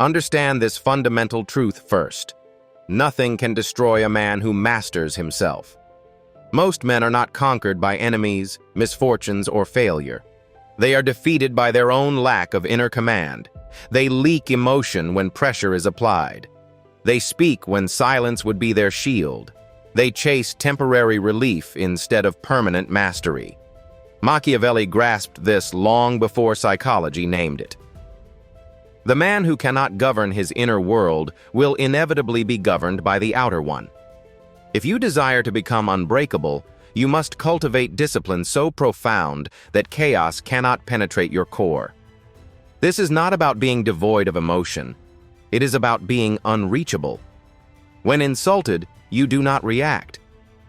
Understand this fundamental truth first. Nothing can destroy a man who masters himself. Most men are not conquered by enemies, misfortunes, or failure. They are defeated by their own lack of inner command. They leak emotion when pressure is applied. They speak when silence would be their shield. They chase temporary relief instead of permanent mastery. Machiavelli grasped this long before psychology named it. The man who cannot govern his inner world will inevitably be governed by the outer one. If you desire to become unbreakable, you must cultivate discipline so profound that chaos cannot penetrate your core. This is not about being devoid of emotion. It is about being unreachable. When insulted, you do not react.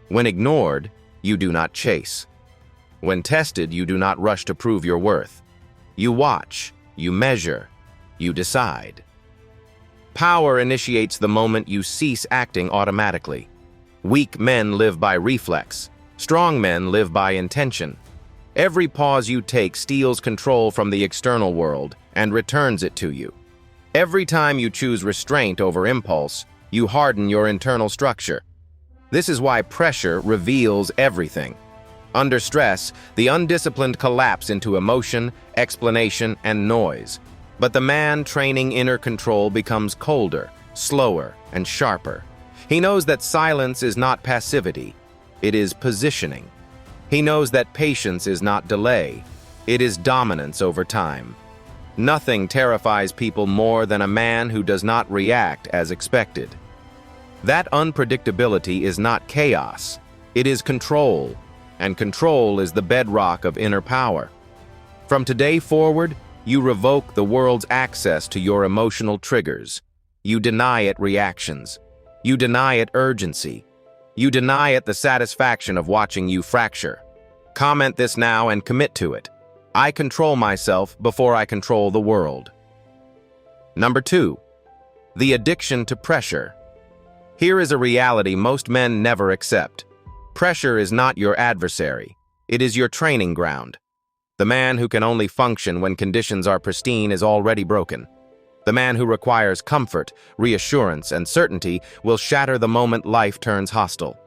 When ignored, you do not chase. When tested, you do not rush to prove your worth. You watch, you measure, you decide. Power initiates the moment you cease acting automatically. Weak men live by reflex. Strong men live by intention. Every pause you take steals control from the external world and returns it to you. Every time you choose restraint over impulse, you harden your internal structure. This is why pressure reveals everything. Under stress, the undisciplined collapse into emotion, explanation, and noise. But the man training inner control becomes colder, slower, and sharper. He knows that silence is not passivity. It is positioning. He knows that patience is not delay. It is dominance over time. Nothing terrifies people more than a man who does not react as expected. That unpredictability is not chaos. It is control, and control is the bedrock of inner power. From today forward, you revoke the world's access to your emotional triggers. You deny it reactions. You deny it urgency. You deny it the satisfaction of watching you fracture. Comment this now and commit to it. I control myself before I control the world. Number 2, the addiction to pressure. Here is a reality most men never accept. Pressure is not your adversary. It is your training ground. The man who can only function when conditions are pristine is already broken. The man who requires comfort, reassurance, and certainty will shatter the moment life turns hostile.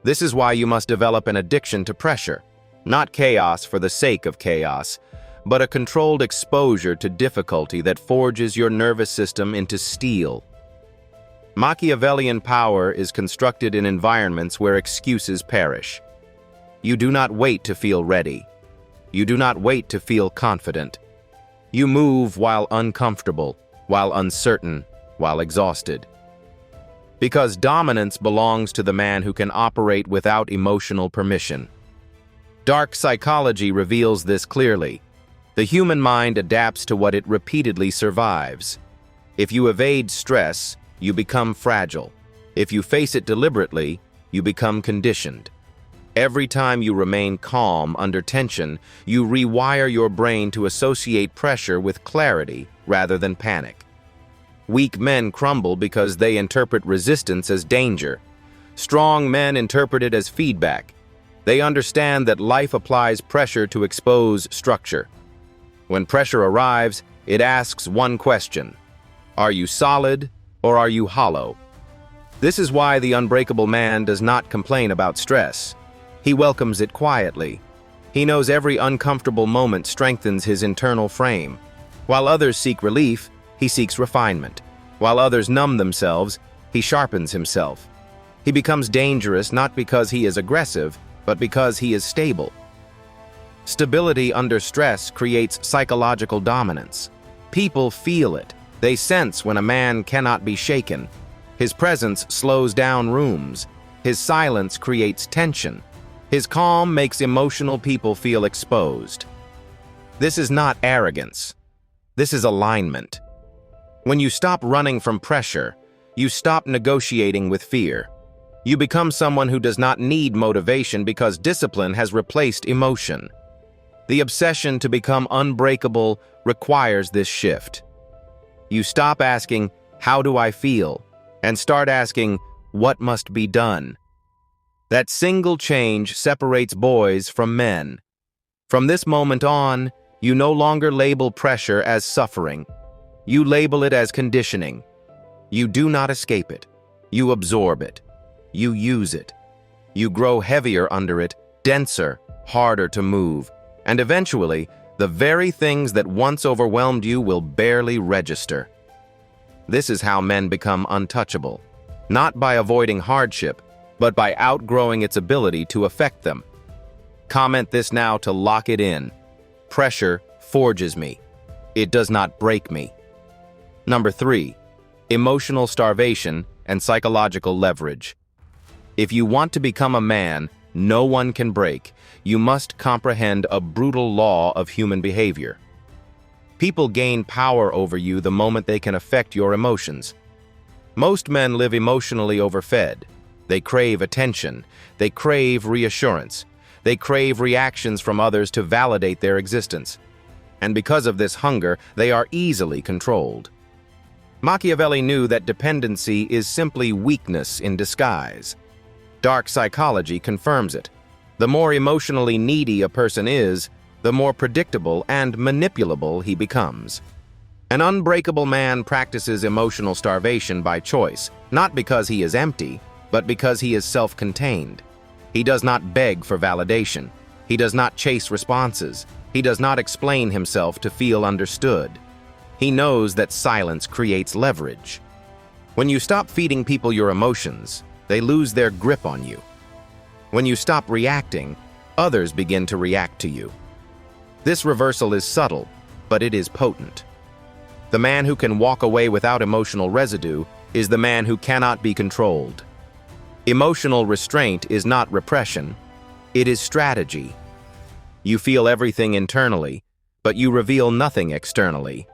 This is why you must develop an addiction to pressure. Not chaos for the sake of chaos, but a controlled exposure to difficulty that forges your nervous system into steel. Machiavellian power is constructed in environments where excuses perish. You do not wait to feel ready. You do not wait to feel confident. You move while uncomfortable, while uncertain, while exhausted. Because dominance belongs to the man who can operate without emotional permission. Dark psychology reveals this clearly. The human mind adapts to what it repeatedly survives. If you evade stress, you become fragile. If you face it deliberately, you become conditioned. Every time you remain calm under tension, you rewire your brain to associate pressure with clarity rather than panic. Weak men crumble because they interpret resistance as danger. Strong men interpret it as feedback. They understand that life applies pressure to expose structure. When pressure arrives, it asks one question: are you solid or are you hollow? This is why the unbreakable man does not complain about stress. He welcomes it quietly. He knows every uncomfortable moment strengthens his internal frame. While others seek relief, he seeks refinement. While others numb themselves, he sharpens himself. He becomes dangerous not because he is aggressive, but because he is stable. Stability under stress creates psychological dominance. People feel it. They sense when a man cannot be shaken. His presence slows down rooms. His silence creates tension. His calm makes emotional people feel exposed. This is not arrogance. This is alignment. When you stop running from pressure, you stop negotiating with fear. You become someone who does not need motivation because discipline has replaced emotion. The obsession to become unbreakable requires this shift. You stop asking, "How do I feel?" and start asking, "What must be done?" That single change separates boys from men. From this moment on, you no longer label pressure as suffering. You label it as conditioning. You do not escape it. You absorb it. You use it. You grow heavier under it, denser, harder to move, and eventually, the very things that once overwhelmed you will barely register. This is how men become untouchable, not by avoiding hardship, but by outgrowing its ability to affect them. Comment this now to lock it in. Pressure forges me. It does not break me. Number 3, emotional starvation and psychological leverage. If you want to become a man no one can break, you must comprehend a brutal law of human behavior. People gain power over you the moment they can affect your emotions. Most men live emotionally overfed. They crave attention. They crave reassurance. They crave reactions from others to validate their existence. And because of this hunger, they are easily controlled. Machiavelli knew that dependency is simply weakness in disguise. Dark psychology confirms it. The more emotionally needy a person is, the more predictable and manipulable he becomes. An unbreakable man practices emotional starvation by choice, not because he is empty, but because he is self-contained. He does not beg for validation. He does not chase responses. He does not explain himself to feel understood. He knows that silence creates leverage. When you stop feeding people your emotions, they lose their grip on you. When you stop reacting, others begin to react to you. This reversal is subtle, but it is potent. The man who can walk away without emotional residue is the man who cannot be controlled. Emotional restraint is not repression, it is strategy. You feel everything internally, but you reveal nothing externally.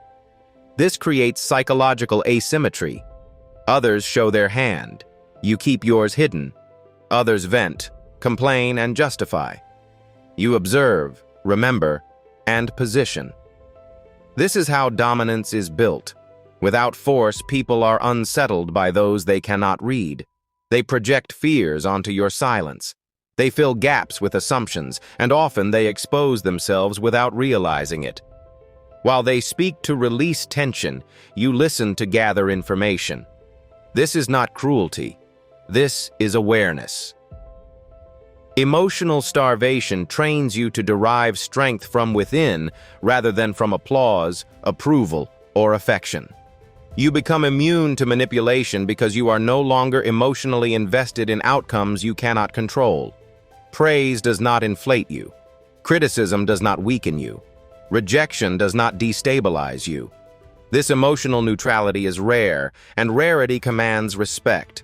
This creates psychological asymmetry. Others show their hand. You keep yours hidden. Others vent, complain, and justify. You observe, remember, and position. This is how dominance is built. Without force, people are unsettled by those they cannot read. They project fears onto your silence. They fill gaps with assumptions, and often they expose themselves without realizing it. While they speak to release tension, you listen to gather information. This is not cruelty. This is awareness. Emotional starvation trains you to derive strength from within rather than from applause, approval, or affection. You become immune to manipulation because you are no longer emotionally invested in outcomes you cannot control. Praise does not inflate you. Criticism does not weaken you. Rejection does not destabilize you. This emotional neutrality is rare, and rarity commands respect.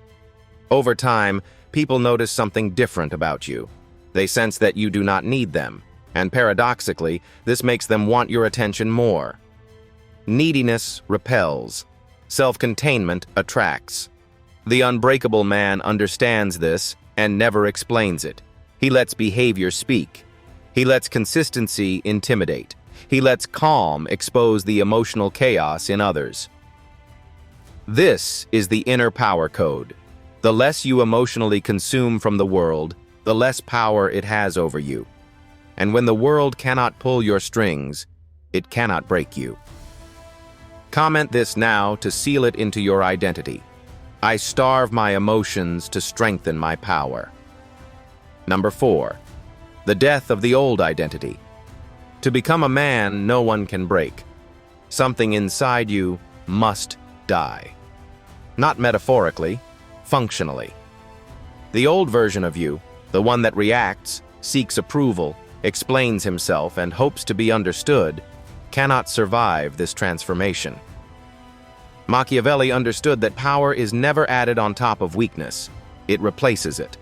Over time, people notice something different about you. They sense that you do not need them, and paradoxically, this makes them want your attention more. Neediness repels. Self-containment attracts. The unbreakable man understands this and never explains it. He lets behavior speak. He lets consistency intimidate. He lets calm expose the emotional chaos in others. This is the inner power code. The less you emotionally consume from the world, the less power it has over you. And when the world cannot pull your strings, it cannot break you. Comment this now to seal it into your identity. I starve my emotions to strengthen my power. Number 4, the death of the old identity. To become a man no one can break. Something inside you must die. Not metaphorically, functionally. The old version of you, the one that reacts, seeks approval, explains himself, and hopes to be understood, cannot survive this transformation. Machiavelli understood that power is never added on top of weakness. It replaces it.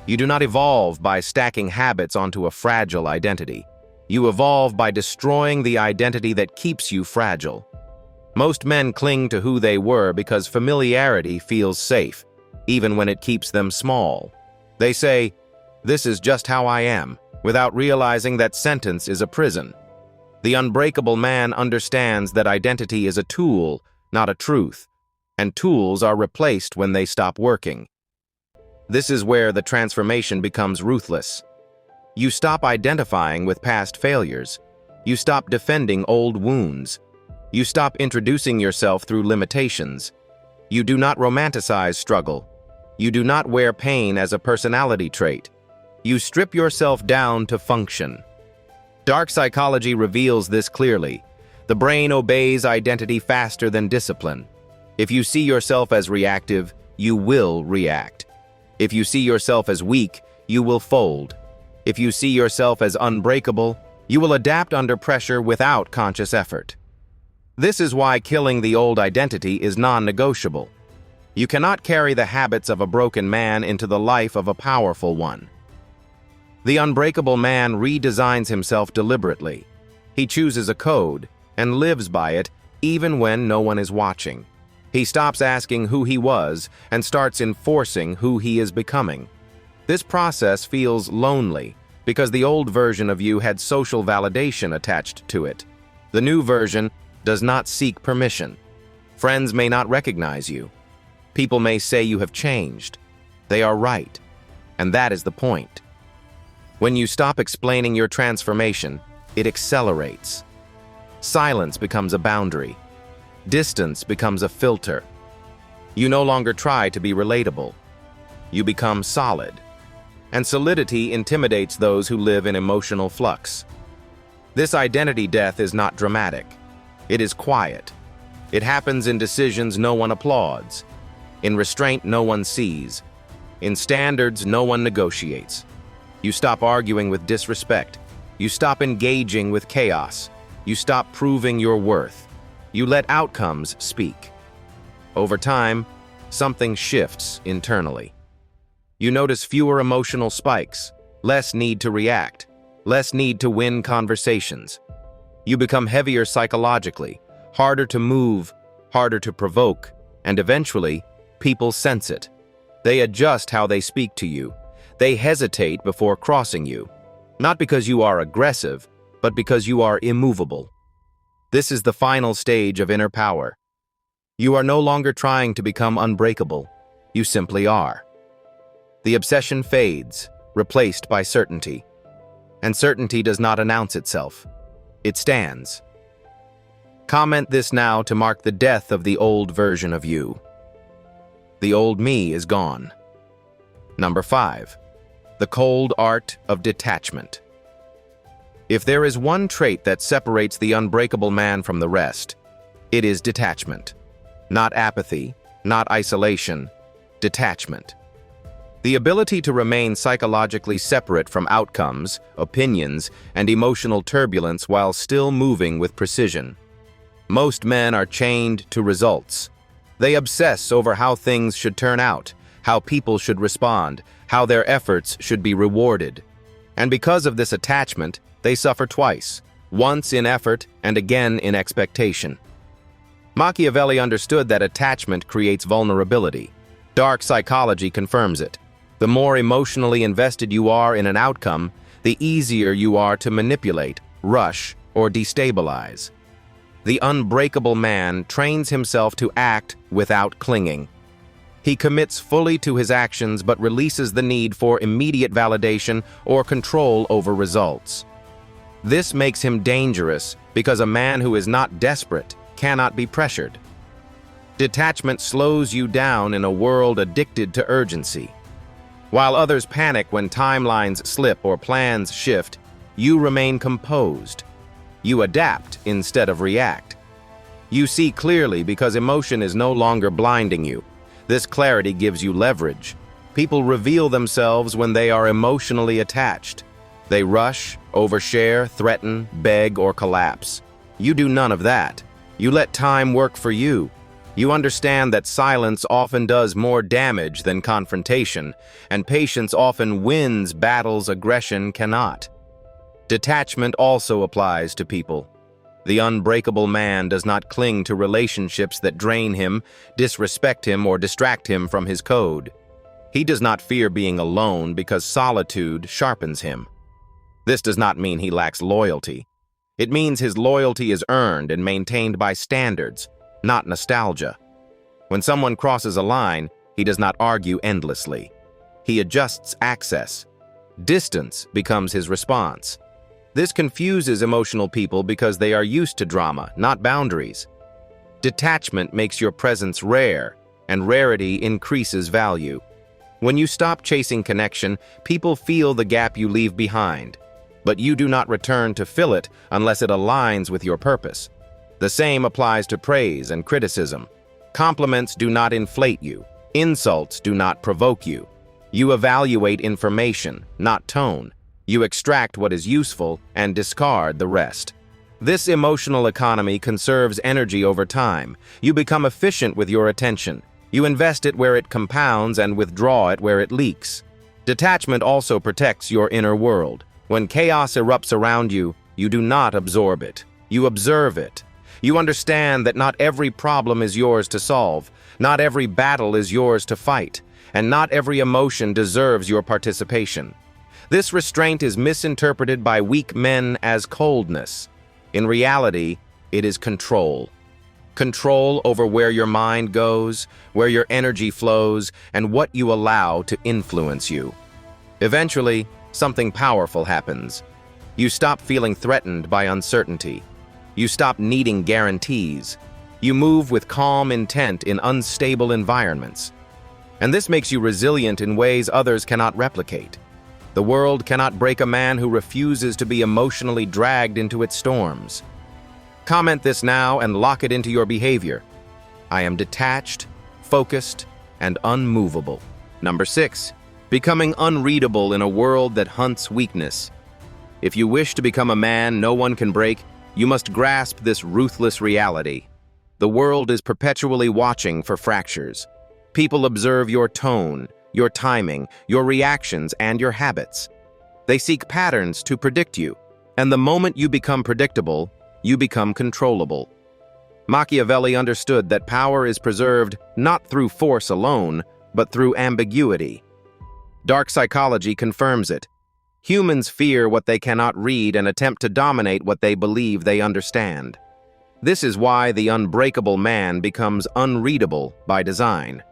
You do not evolve by stacking habits onto a fragile identity. You evolve by destroying the identity that keeps you fragile. Most men cling to who they were because familiarity feels safe, even when it keeps them small. They say, "This is just how I am," without realizing that sentence is a prison. The unbreakable man understands that identity is a tool, not a truth, and tools are replaced when they stop working. This is where the transformation becomes ruthless. You stop identifying with past failures. You stop defending old wounds. You stop introducing yourself through limitations. You do not romanticize struggle. You do not wear pain as a personality trait. You strip yourself down to function. Dark psychology reveals this clearly. The brain obeys identity faster than discipline. If you see yourself as reactive, you will react. If you see yourself as weak, you will fold. If you see yourself as unbreakable, you will adapt under pressure without conscious effort. This is why killing the old identity is non-negotiable. You cannot carry the habits of a broken man into the life of a powerful one. The unbreakable man redesigns himself deliberately. He chooses a code and lives by it even when no one is watching. He stops asking who he was and starts enforcing who he is becoming. This process feels lonely because the old version of you had social validation attached to it. The new version does not seek permission. Friends may not recognize you. People may say you have changed. They are right. And that is the point. When you stop explaining your transformation, it accelerates. Silence becomes a boundary. Distance becomes a filter. You no longer try to be relatable. You become solid. And solidity intimidates those who live in emotional flux. This identity death is not dramatic. It is quiet. It happens in decisions no one applauds, in restraint no one sees, in standards no one negotiates. You stop arguing with disrespect. You stop engaging with chaos. You stop proving your worth. You let outcomes speak. Over time, something shifts internally. You notice fewer emotional spikes, less need to react, less need to win conversations. You become heavier psychologically, harder to move, harder to provoke, and eventually, people sense it. They adjust how they speak to you. They hesitate before crossing you, not because you are aggressive, but because you are immovable. This is the final stage of inner power. You are no longer trying to become unbreakable. You simply are. The obsession fades, replaced by certainty. And certainty does not announce itself. It stands. Comment this now to mark the death of the old version of you. The old me is gone. Number 5. The cold art of detachment. If there is one trait that separates the unbreakable man from the rest, it is detachment. Not apathy, not isolation, detachment. The ability to remain psychologically separate from outcomes, opinions, and emotional turbulence while still moving with precision. Most men are chained to results. They obsess over how things should turn out, how people should respond, how their efforts should be rewarded. And because of this attachment, they suffer twice, once in effort and again in expectation. Machiavelli understood that attachment creates vulnerability. Dark psychology confirms it. The more emotionally invested you are in an outcome, the easier you are to manipulate, rush, or destabilize. The unbreakable man trains himself to act without clinging. He commits fully to his actions but releases the need for immediate validation or control over results. This makes him dangerous because a man who is not desperate cannot be pressured. Detachment slows you down in a world addicted to urgency. While others panic when timelines slip or plans shift, you remain composed. You adapt instead of react. You see clearly because emotion is no longer blinding you. This clarity gives you leverage. People reveal themselves when they are emotionally attached. They rush, overshare, threaten, beg, or collapse. You do none of that. You let time work for you. You understand that silence often does more damage than confrontation, and patience often wins battles aggression cannot. Detachment also applies to people. The unbreakable man does not cling to relationships that drain him, disrespect him, or distract him from his code. He does not fear being alone because solitude sharpens him. This does not mean he lacks loyalty. It means his loyalty is earned and maintained by standards, not nostalgia. When someone crosses a line, he does not argue endlessly. He adjusts access. Distance becomes his response. This confuses emotional people because they are used to drama, not boundaries. Detachment makes your presence rare, and rarity increases value. When you stop chasing connection, people feel the gap you leave behind, but you do not return to fill it unless it aligns with your purpose. The same applies to praise and criticism. Compliments do not inflate you. Insults do not provoke you. You evaluate information, not tone. You extract what is useful and discard the rest. This emotional economy conserves energy over time. You become efficient with your attention. You invest it where it compounds and withdraw it where it leaks. Detachment also protects your inner world. When chaos erupts around you, you do not absorb it. You observe it. You understand that not every problem is yours to solve, not every battle is yours to fight, and not every emotion deserves your participation. This restraint is misinterpreted by weak men as coldness. In reality, it is control. Control over where your mind goes, where your energy flows, and what you allow to influence you. Eventually, something powerful happens. You stop feeling threatened by uncertainty. You stop needing guarantees. You move with calm intent in unstable environments. And this makes you resilient in ways others cannot replicate. The world cannot break a man who refuses to be emotionally dragged into its storms. Comment this now and lock it into your behavior. I am detached, focused, and unmovable. Number 6. Becoming unreadable in a world that hunts weakness. If you wish to become a man no one can break, you must grasp this ruthless reality. The world is perpetually watching for fractures. People observe your tone, your timing, your reactions, and your habits. They seek patterns to predict you, and the moment you become predictable, you become controllable. Machiavelli understood that power is preserved not through force alone, but through ambiguity. Dark psychology confirms it. Humans fear what they cannot read and attempt to dominate what they believe they understand. This is why the unbreakable man becomes unreadable by design.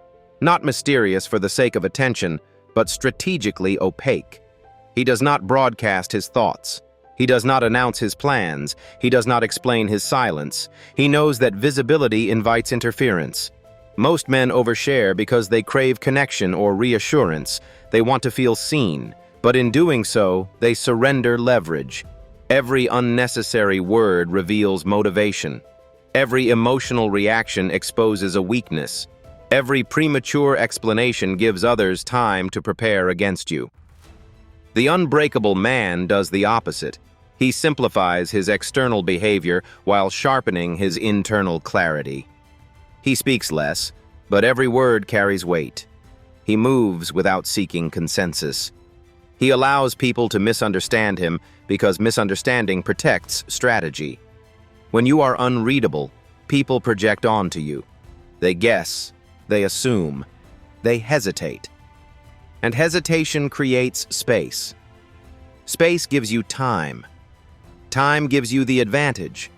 Not mysterious for the sake of attention, but strategically opaque. He does not broadcast his thoughts. He does not announce his plans. He does not explain his silence. He knows that visibility invites interference. Most men overshare because they crave connection or reassurance. They want to feel seen, but in doing so, they surrender leverage. Every unnecessary word reveals motivation. Every emotional reaction exposes a weakness. Every premature explanation gives others time to prepare against you. The unbreakable man does the opposite. He simplifies his external behavior while sharpening his internal clarity. He speaks less, but every word carries weight. He moves without seeking consensus. He allows people to misunderstand him because misunderstanding protects strategy. When you are unreadable, people project onto you. They guess, they assume, they hesitate. And hesitation creates space. Space gives you time. Time gives you the advantage.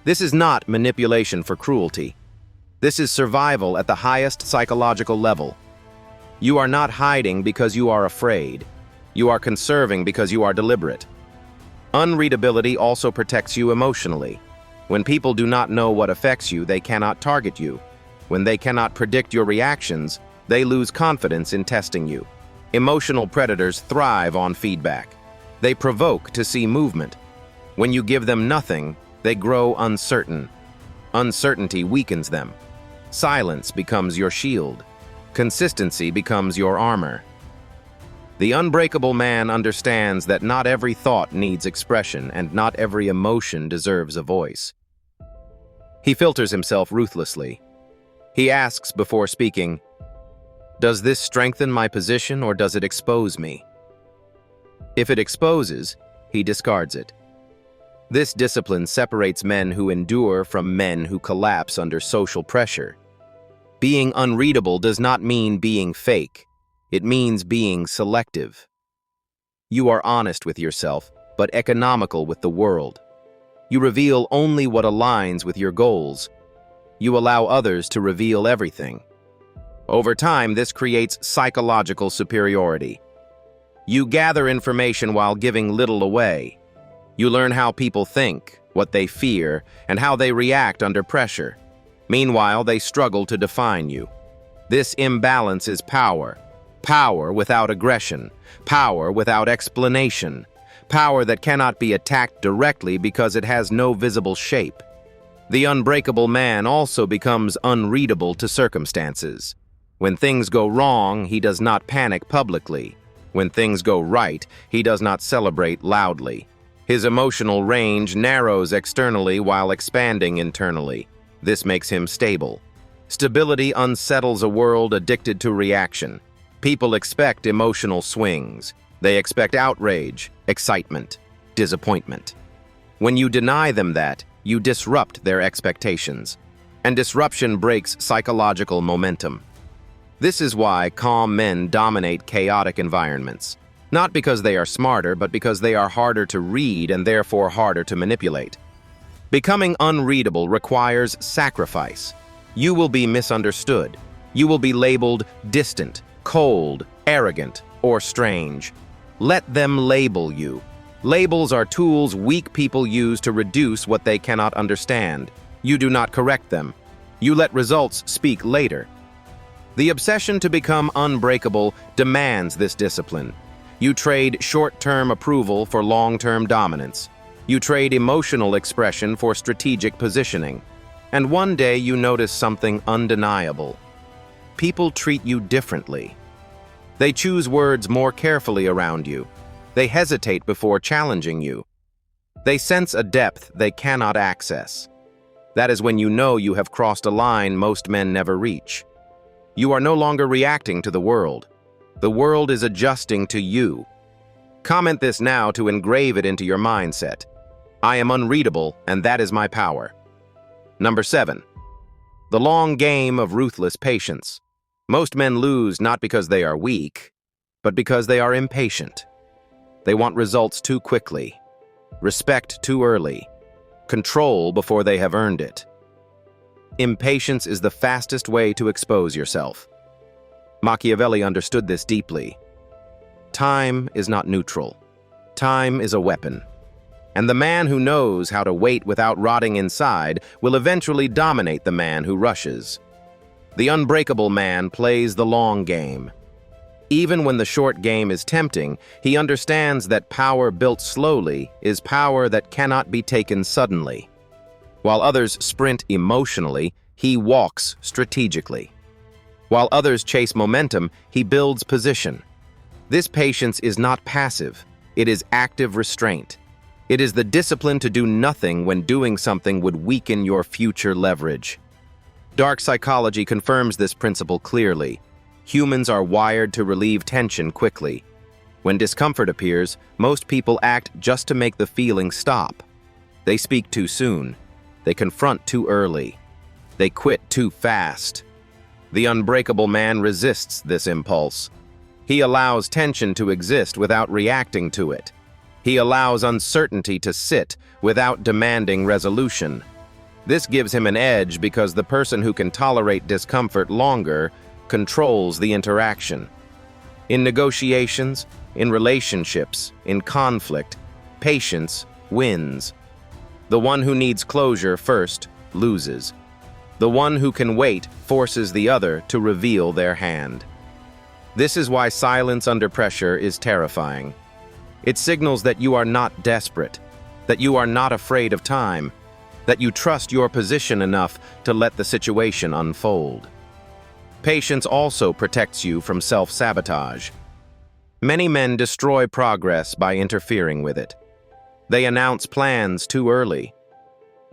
This is not manipulation for cruelty. This is survival at the highest psychological level. You are not hiding because you are afraid. You are conserving because you are deliberate. Unreadability also protects you emotionally. When people do not know what affects you, they cannot target you. When they cannot predict your reactions, they lose confidence in testing you. Emotional predators thrive on feedback. They provoke to see movement. When you give them nothing, they grow uncertain. Uncertainty weakens them. Silence becomes your shield. Consistency becomes your armor. The unbreakable man understands that not every thought needs expression and not every emotion deserves a voice. He filters himself ruthlessly. He asks before speaking, "Does this strengthen my position or does it expose me?" If it exposes, he discards it. This discipline separates men who endure from men who collapse under social pressure. Being unreadable does not mean being fake. It means being selective. You are honest with yourself, but economical with the world. You reveal only what aligns with your goals. You allow others to reveal everything. Over time, this creates psychological superiority. You gather information while giving little away. You learn how people think, what they fear, and how they react under pressure. Meanwhile, they struggle to define you. This imbalance is power. Power without aggression. Power without explanation. Power that cannot be attacked directly because it has no visible shape. The unbreakable man also becomes unreadable to circumstances. When things go wrong, he does not panic publicly. When things go right, he does not celebrate loudly. His emotional range narrows externally while expanding internally. This makes him stable. Stability unsettles a world addicted to reaction. People expect emotional swings. They expect outrage, excitement, disappointment. When you deny them that, you disrupt their expectations. And disruption breaks psychological momentum. This is why calm men dominate chaotic environments. Not because they are smarter, but because they are harder to read and therefore harder to manipulate. Becoming unreadable requires sacrifice. You will be misunderstood. You will be labeled distant, cold, arrogant, or strange. Let them label you. Labels are tools weak people use to reduce what they cannot understand. You do not correct them. You let results speak later. The obsession to become unbreakable demands this discipline. You trade short-term approval for long-term dominance. You trade emotional expression for strategic positioning. And one day you notice something undeniable. People treat you differently. They choose words more carefully around you. They hesitate before challenging you. They sense a depth they cannot access. That is when you know you have crossed a line most men never reach. You are no longer reacting to the world. The world is adjusting to you. Comment this now to engrave it into your mindset. I am unreadable, and that is my power. Number 7. The long game of ruthless patience. Most men lose not because they are weak, but because they are impatient. They want results too quickly, respect too early, control before they have earned it. Impatience is the fastest way to expose yourself. Machiavelli understood this deeply. Time is not neutral. Time is a weapon. And the man who knows how to wait without rotting inside will eventually dominate the man who rushes. The unbreakable man plays the long game. Even when the short game is tempting, he understands that power built slowly is power that cannot be taken suddenly. While others sprint emotionally, he walks strategically. While others chase momentum, he builds position. This patience is not passive, it is active restraint. It is the discipline to do nothing when doing something would weaken your future leverage. Dark psychology confirms this principle clearly. Humans are wired to relieve tension quickly. When discomfort appears, most people act just to make the feeling stop. They speak too soon. They confront too early. They quit too fast. The unbreakable man resists this impulse. He allows tension to exist without reacting to it. He allows uncertainty to sit without demanding resolution. This gives him an edge because the person who can tolerate discomfort longer controls the interaction. In negotiations, in relationships, in conflict, patience wins. The one who needs closure first loses. The one who can wait forces the other to reveal their hand. This is why silence under pressure is terrifying. It signals that you are not desperate, that you are not afraid of time, that you trust your position enough to let the situation unfold. Patience also protects you from self-sabotage. Many men destroy progress by interfering with it. They announce plans too early.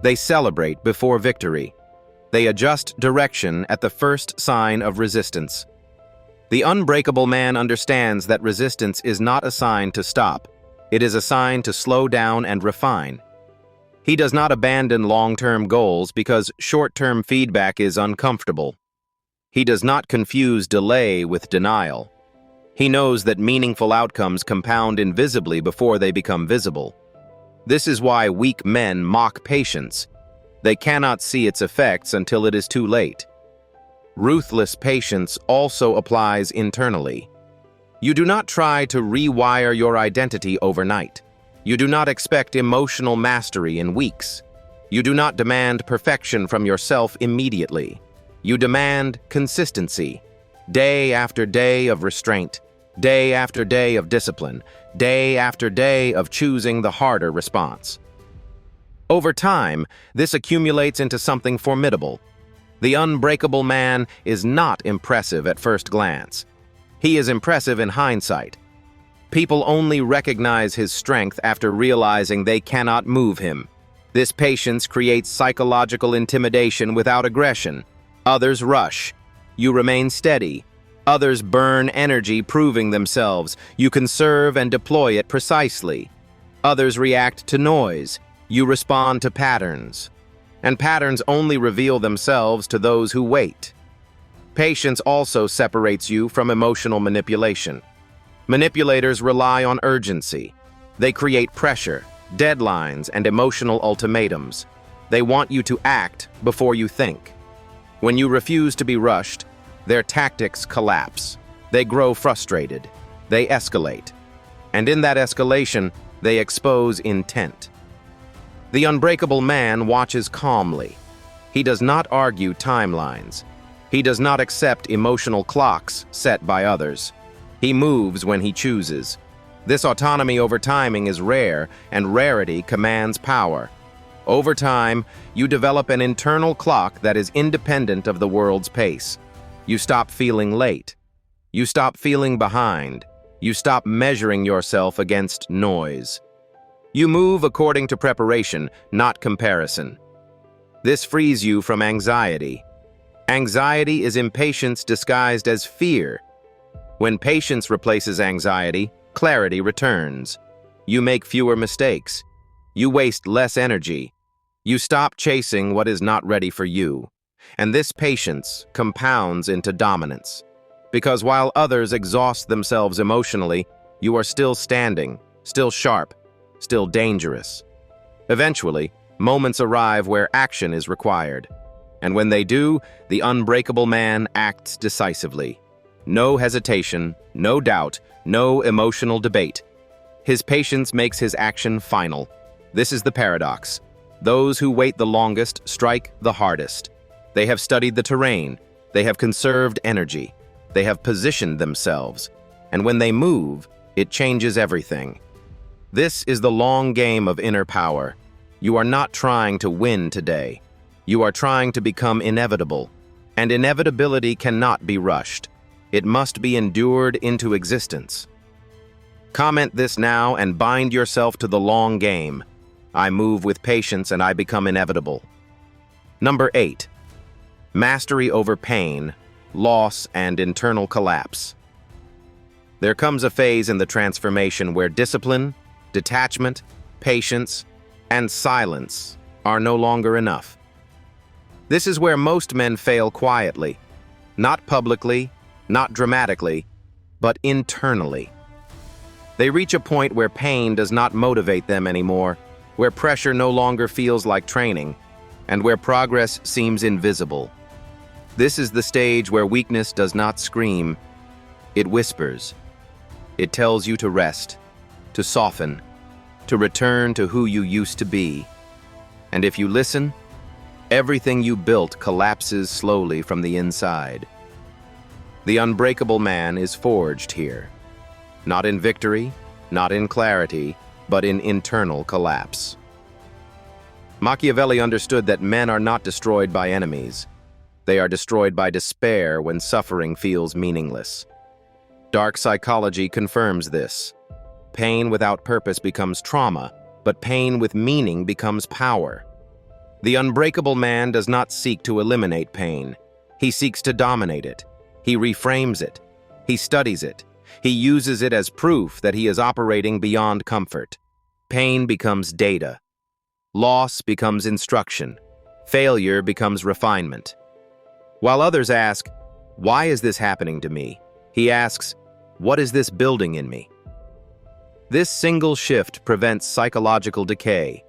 They celebrate before victory. They adjust direction at the first sign of resistance. The unbreakable man understands that resistance is not a sign to stop. It is a sign to slow down and refine. He does not abandon long-term goals because short-term feedback is uncomfortable. He does not confuse delay with denial. He knows that meaningful outcomes compound invisibly before they become visible. This is why weak men mock patience. They cannot see its effects until it is too late. Ruthless patience also applies internally. You do not try to rewire your identity overnight. You do not expect emotional mastery in weeks. You do not demand perfection from yourself immediately. You demand consistency, day after day of restraint, day after day of discipline, day after day of choosing the harder response. Over time, this accumulates into something formidable. The unbreakable man is not impressive at first glance. He is impressive in hindsight. People only recognize his strength after realizing they cannot move him. This patience creates psychological intimidation without aggression. Others rush. You remain steady. Others burn energy proving themselves. You conserve and deploy it precisely. Others react to noise. You respond to patterns. And patterns only reveal themselves to those who wait. Patience also separates you from emotional manipulation. Manipulators rely on urgency. They create pressure, deadlines, and emotional ultimatums. They want you to act before you think. When you refuse to be rushed, their tactics collapse. They grow frustrated. They escalate. And in that escalation, they expose intent. The unbreakable man watches calmly. He does not argue timelines. He does not accept emotional clocks set by others. He moves when he chooses. This autonomy over timing is rare, and rarity commands power. Over time, you develop an internal clock that is independent of the world's pace. You stop feeling late. You stop feeling behind. You stop measuring yourself against noise. You move according to preparation, not comparison. This frees you from anxiety. Anxiety is impatience disguised as fear. When patience replaces anxiety, clarity returns. You make fewer mistakes. You waste less energy. You stop chasing what is not ready for you. And this patience compounds into dominance. Because while others exhaust themselves emotionally, you are still standing, still sharp, still dangerous. Eventually, moments arrive where action is required. And when they do, the unbreakable man acts decisively. No hesitation, no doubt, no emotional debate. His patience makes his action final. This is the paradox. Those who wait the longest strike the hardest. They have studied the terrain. They have conserved energy. They have positioned themselves. And when they move, it changes everything. This is the long game of inner power. You are not trying to win today. You are trying to become inevitable. And inevitability cannot be rushed. It must be endured into existence. Comment this now and bind yourself to the long game. I move with patience and I become inevitable. Number 8. Mastery over pain, loss, and internal collapse. There comes a phase in the transformation where discipline, detachment, patience, and silence are no longer enough. This is where most men fail quietly, not publicly, not dramatically, but internally. They reach a point where pain does not motivate them anymore, where pressure no longer feels like training, and where progress seems invisible. This is the stage where weakness does not scream, it whispers. It tells you to rest, to soften, to return to who you used to be. And if you listen, everything you built collapses slowly from the inside. The unbreakable man is forged here, not in victory, not in clarity, but in internal collapse. Machiavelli understood that men are not destroyed by enemies. They are destroyed by despair when suffering feels meaningless. Dark psychology confirms this. Pain without purpose becomes trauma, but pain with meaning becomes power. The unbreakable man does not seek to eliminate pain. He seeks to dominate it. He reframes it. He studies it. He uses it as proof that he is operating beyond comfort. Pain becomes data. Loss becomes instruction. Failure becomes refinement. While others ask, "Why is this happening to me?" he asks, "What is this building in me?" This single shift prevents psychological decay.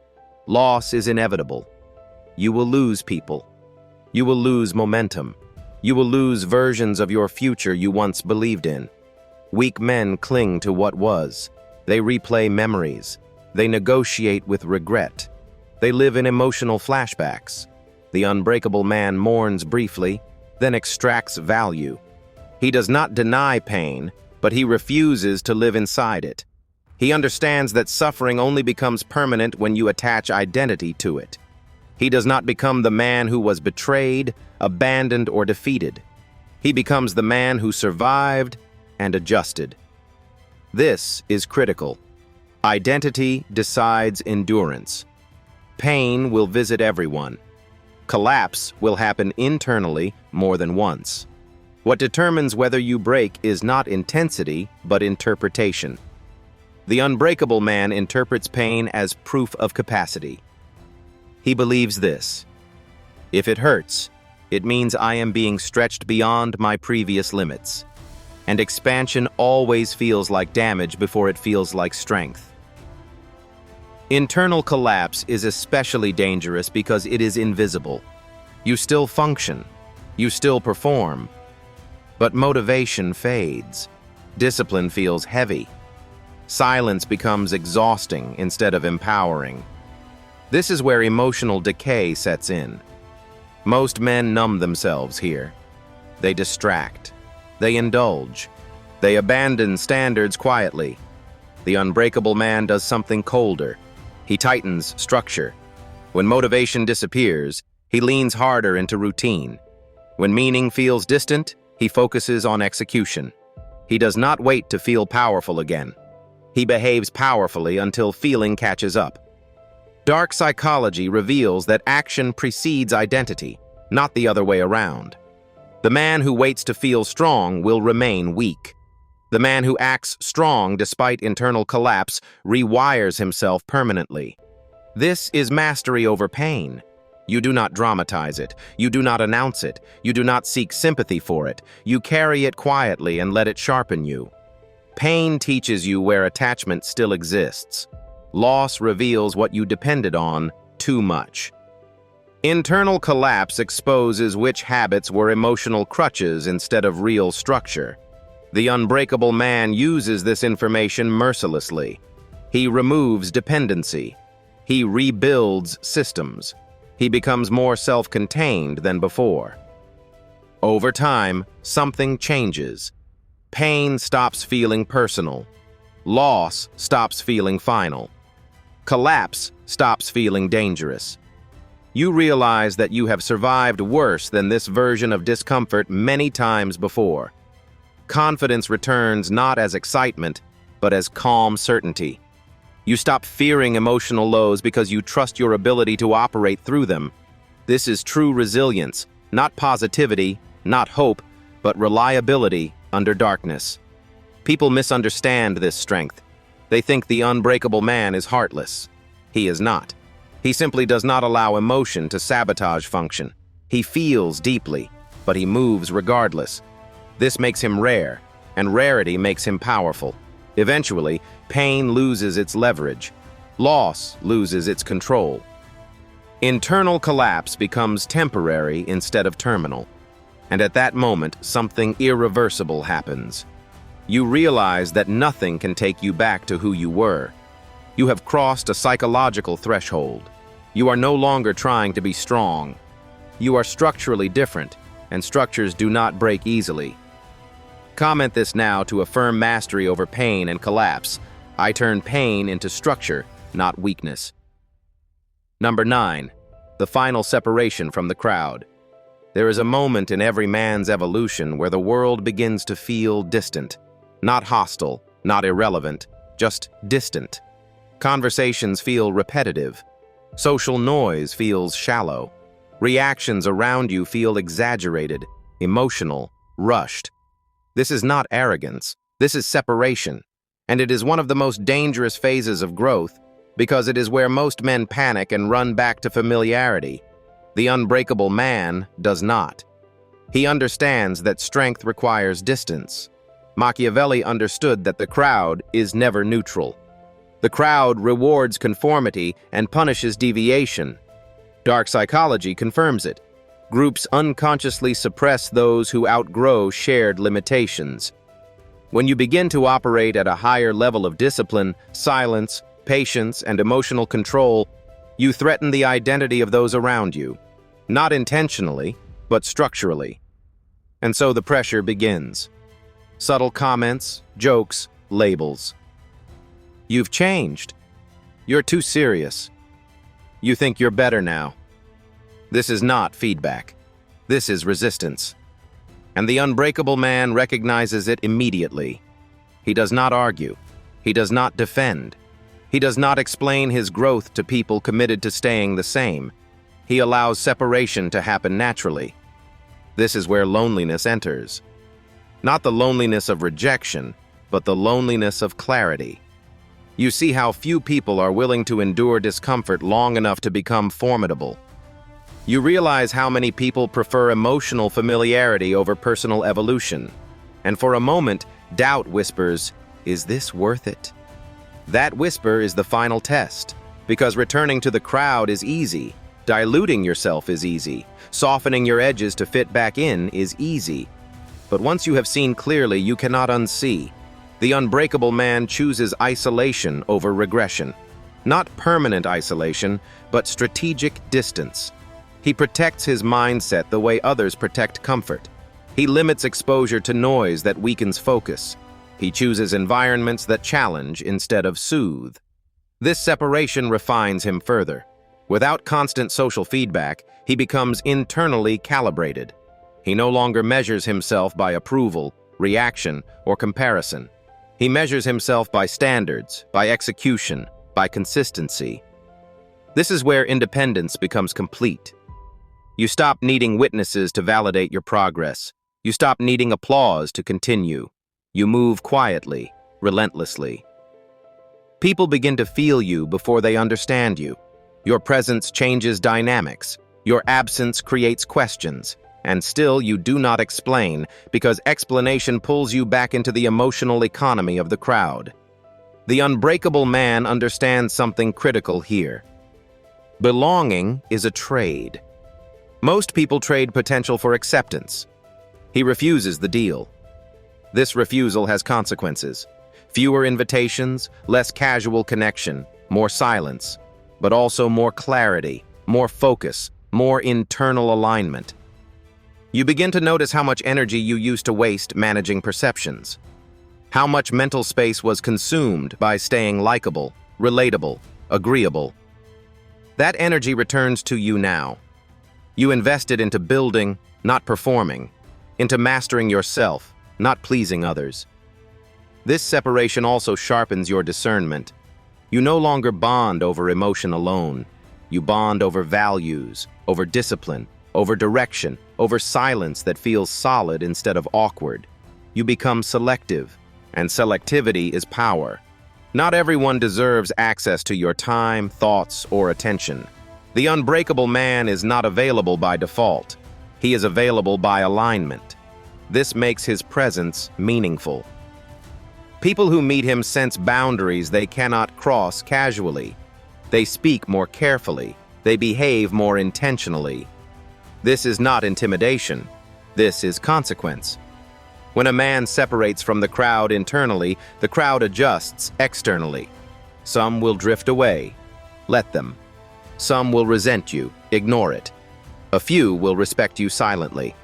Loss is inevitable. You will lose people. You will lose momentum. You will lose versions of your future you once believed in. Weak men cling to what was. They replay memories. They negotiate with regret. They live in emotional flashbacks. The unbreakable man mourns briefly, then extracts value. He does not deny pain, but he refuses to live inside it. He understands that suffering only becomes permanent when you attach identity to it. He does not become the man who was betrayed, abandoned, or defeated. He becomes the man who survived and adjusted. This is critical. Identity decides endurance. Pain will visit everyone. Collapse will happen internally more than once. What determines whether you break is not intensity, but interpretation. The unbreakable man interprets pain as proof of capacity. He believes this: if it hurts, it means I am being stretched beyond my previous limits. And expansion always feels like damage before it feels like strength. Internal collapse is especially dangerous because it is invisible. You still function, you still perform, but motivation fades. Discipline feels heavy. Silence becomes exhausting instead of empowering. This is where emotional decay sets in. Most men numb themselves here. They distract. They indulge. They abandon standards quietly. The unbreakable man does something colder. He tightens structure. When motivation disappears, he leans harder into routine. When meaning feels distant, he focuses on execution. He does not wait to feel powerful again. He behaves powerfully until feeling catches up. Dark psychology reveals that action precedes identity, not the other way around. The man who waits to feel strong will remain weak. The man who acts strong despite internal collapse rewires himself permanently. This is mastery over pain. You do not dramatize it. You do not announce it. You do not seek sympathy for it. You carry it quietly and let it sharpen you. Pain teaches you where attachment still exists. Loss reveals what you depended on too much. Internal collapse exposes which habits were emotional crutches instead of real structure. The unbreakable man uses this information mercilessly. He removes dependency. He rebuilds systems. He becomes more self-contained than before. Over time, something changes. Pain stops feeling personal. Loss stops feeling final. Collapse stops feeling dangerous. You realize that you have survived worse than this version of discomfort many times before. Confidence returns not as excitement, but as calm certainty. You stop fearing emotional lows because you trust your ability to operate through them. This is true resilience, not positivity, not hope, but reliability under darkness. People misunderstand this strength. They think the unbreakable man is heartless. He is not. He simply does not allow emotion to sabotage function. He feels deeply, but he moves regardless. This makes him rare, and rarity makes him powerful. Eventually, pain loses its leverage. Loss loses its control. Internal collapse becomes temporary instead of terminal. And at that moment, something irreversible happens. You realize that nothing can take you back to who you were. You have crossed a psychological threshold. You are no longer trying to be strong. You are structurally different, and structures do not break easily. Comment this now to affirm mastery over pain and collapse. I turn pain into structure, not weakness. Number 9. The final separation from the crowd. There is a moment in every man's evolution where the world begins to feel distant. Not hostile, not irrelevant, just distant. Conversations feel repetitive. Social noise feels shallow. Reactions around you feel exaggerated, emotional, rushed. This is not arrogance. This is separation. And it is one of the most dangerous phases of growth because it is where most men panic and run back to familiarity. The unbreakable man does not. He understands that strength requires distance. Machiavelli understood that the crowd is never neutral. The crowd rewards conformity and punishes deviation. Dark psychology confirms it. Groups unconsciously suppress those who outgrow shared limitations. When you begin to operate at a higher level of discipline, silence, patience, and emotional control, you threaten the identity of those around you, not intentionally, but structurally. And so the pressure begins. Subtle comments, jokes, labels. You've changed. You're too serious. You think you're better now. This is not feedback. This is resistance. And the unbreakable man recognizes it immediately. He does not argue. He does not defend. He does not explain his growth to people committed to staying the same. He allows separation to happen naturally. This is where loneliness enters. Not the loneliness of rejection, but the loneliness of clarity. You see how few people are willing to endure discomfort long enough to become formidable. You realize how many people prefer emotional familiarity over personal evolution. And for a moment, doubt whispers, "Is this worth it?" That whisper is the final test, because returning to the crowd is easy, diluting yourself is easy, softening your edges to fit back in is easy. But once you have seen clearly, you cannot unsee. The unbreakable man chooses isolation over regression. Not permanent isolation, but strategic distance. He protects his mindset the way others protect comfort. He limits exposure to noise that weakens focus. He chooses environments that challenge instead of soothe. This separation refines him further. Without constant social feedback, he becomes internally calibrated. He no longer measures himself by approval, reaction, or comparison. He measures himself by standards, by execution, by consistency. This is where independence becomes complete. You stop needing witnesses to validate your progress. You stop needing applause to continue. You move quietly, relentlessly. People begin to feel you before they understand you. Your presence changes dynamics. Your absence creates questions. And still you do not explain, because explanation pulls you back into the emotional economy of the crowd. The unbreakable man understands something critical here. Belonging is a trade. Most people trade potential for acceptance. He refuses the deal. This refusal has consequences. Fewer invitations, less casual connection, more silence, but also more clarity, more focus, more internal alignment. You begin to notice how much energy you used to waste managing perceptions. How much mental space was consumed by staying likable, relatable, agreeable. That energy returns to you now. You invested into building, not performing, into mastering yourself, not pleasing others. This separation also sharpens your discernment. You no longer bond over emotion alone. You bond over values, over discipline, over direction, over silence that feels solid instead of awkward. You become selective, and selectivity is power. Not everyone deserves access to your time, thoughts, or attention. The unbreakable man is not available by default. He is available by alignment. This makes his presence meaningful. People who meet him sense boundaries they cannot cross casually. They speak more carefully. They behave more intentionally. This is not intimidation. This is consequence. When a man separates from the crowd internally, the crowd adjusts externally. Some will drift away. Let them. Some will resent you. Ignore it. A few will respect you silently.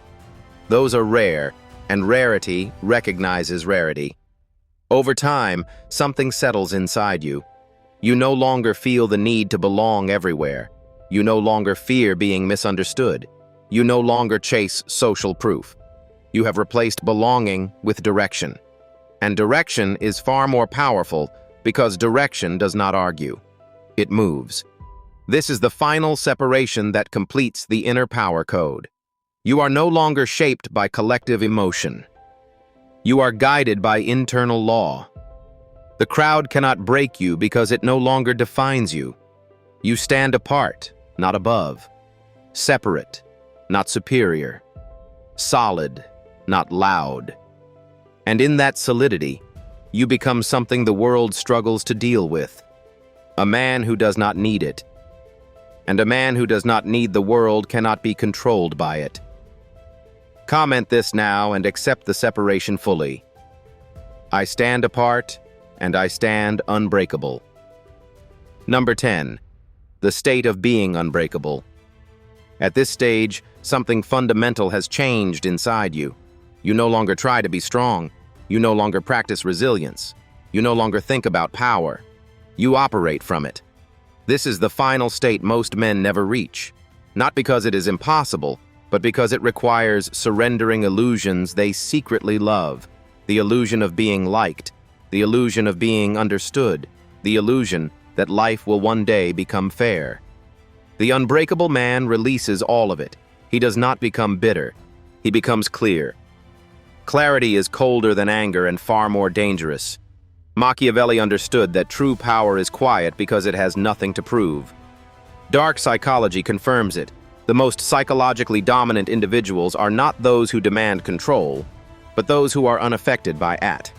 Those are rare, and rarity recognizes rarity. Over time, something settles inside you. You no longer feel the need to belong everywhere. You no longer fear being misunderstood. You no longer chase social proof. You have replaced belonging with direction. And direction is far more powerful because direction does not argue. It moves. This is the final separation that completes the inner power code. You are no longer shaped by collective emotion. You are guided by internal law. The crowd cannot break you because it no longer defines you. You stand apart, not above. Separate, not superior. Solid, not loud. And in that solidity, you become something the world struggles to deal with. A man who does not need it. And a man who does not need the world cannot be controlled by it. Comment this now and accept the separation fully. I stand apart, and I stand unbreakable. Number 10. The state of being unbreakable. At this stage, something fundamental has changed inside you. You no longer try to be strong. You no longer practice resilience. You no longer think about power. You operate from it. This is the final state most men never reach, not because it is impossible, but because it requires surrendering illusions they secretly love. The illusion of being liked, the illusion of being understood, the illusion that life will one day become fair. The unbreakable man releases all of it. He does not become bitter. He becomes clear. Clarity is colder than anger and far more dangerous. Machiavelli understood that true power is quiet because it has nothing to prove. Dark psychology confirms it. The most psychologically dominant individuals are not those who demand control, but those who are unaffected by it.